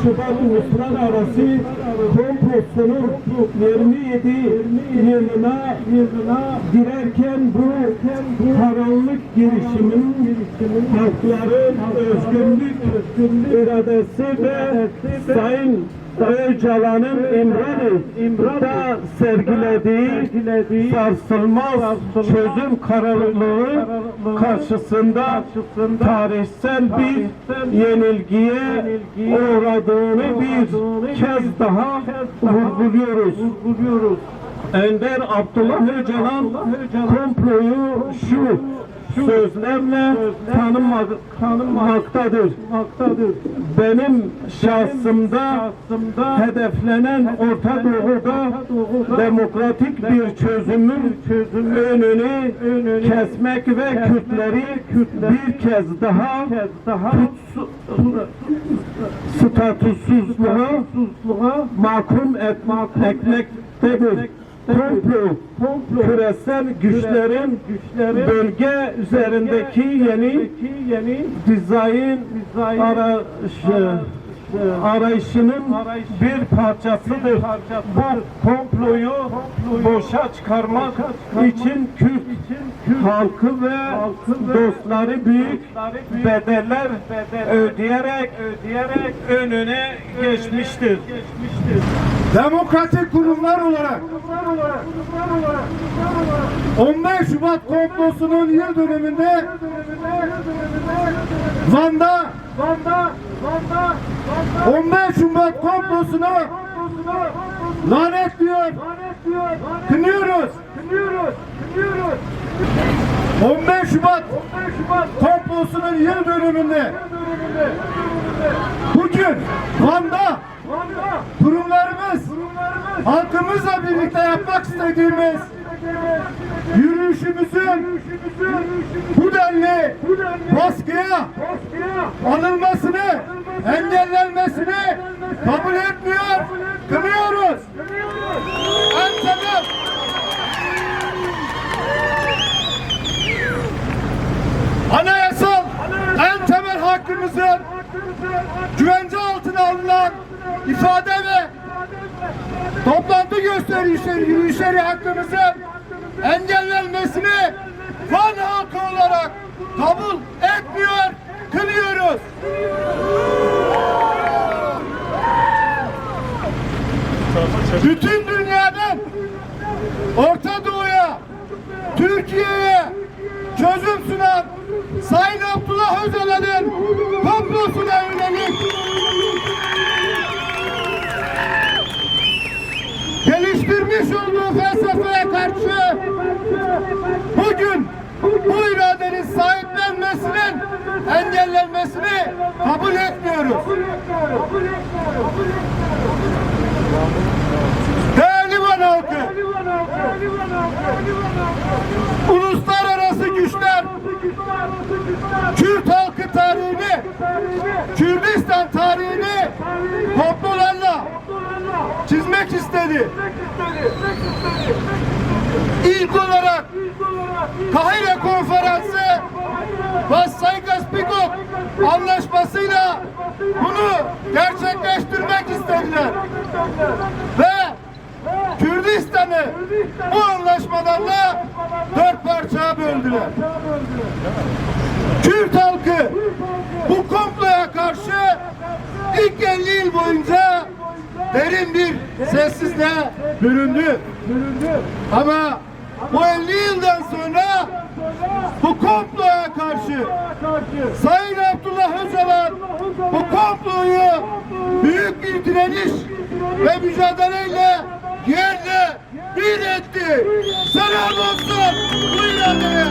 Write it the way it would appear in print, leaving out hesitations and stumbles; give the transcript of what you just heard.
Şubat Uluslararası Komplosu'nun 27 yılına girerken bu karanlık girişimin halkların özgürlük iradesi ve Sayın Öcalan'ın İmralı'da sergilediği sarsılmaz çözüm kararlılığı karşısında tarihsel bir yenilgiye uğradığını bir kez daha vurguluyoruz. Ender Abdullah Öcalan komployu şu sözlerle tanınmaktadır. Benim şahsımda hedeflenen Orta Doğu'da demokratik bir çözümün önünü kesmek ve Kürtleri bir kez daha statüsüzlüğe mahkum etmektedir. Komplo, küresel güçlerin bölge üzerindeki yeni dizayn arayışının bir parçasıdır. Bu komployu boşa çıkarmak için Kürt halkı ve dostları büyük bedeller ödeyerek önüne geçmiştir. Demokratik kurumlar olarak 15 Şubat komplosunun yıl dönümünde Van'da 15 Şubat komplosunu lanetliyor, kınıyoruz. 15 Şubat komplosunun yıl dönümünde bugün Van'da kurumlarımız, halkımızla birlikte yapmak istediğimiz yürüyüşümüzün bu denli baskıya alınmasını, engellenmesini kabul etmiyor, kınıyoruz. Anayasal en temel hakkımızın güvence altına alınan ifade ve toplantı gösterişleri, yürüyüşleri hakkımızın engellenmesini Van halkı olarak kabul etmiyor, kınıyoruz. Bütün dünyadan Orta Doğu'ya, Türkiye'ye çözüm sunan Sayın Abdullah Öcalan'ın komplosuna yönelik geliştirmiş olduğu felsefeye karşı bugün bu iradenin sahiplenmesinin engellenmesini kabul etmiyoruz. Değerli Van halkı, uluslararası güçler Kürt halkı tarihini, Kürdistan tarihini komplolarla çizmek istedi. İlk olarak Kahire Konferansı ve Sykes-Picot anlaşmasıyla bunu gerçekleştirmek istediler. Ve Kürdistan'ı bu anlaşmalarla 4 parçaya böldüler. Kürt halkı bu komploya karşı ilk 50 yıl boyunca derin bir sessizliğe büründü. Ama bu 50 yıldan sonra bu komploya karşı Sayın Abdullah Öcalan bu komployu büyük bir direniş ve mücadeleyle yerle bir etti. Selam olsun bu iradeye.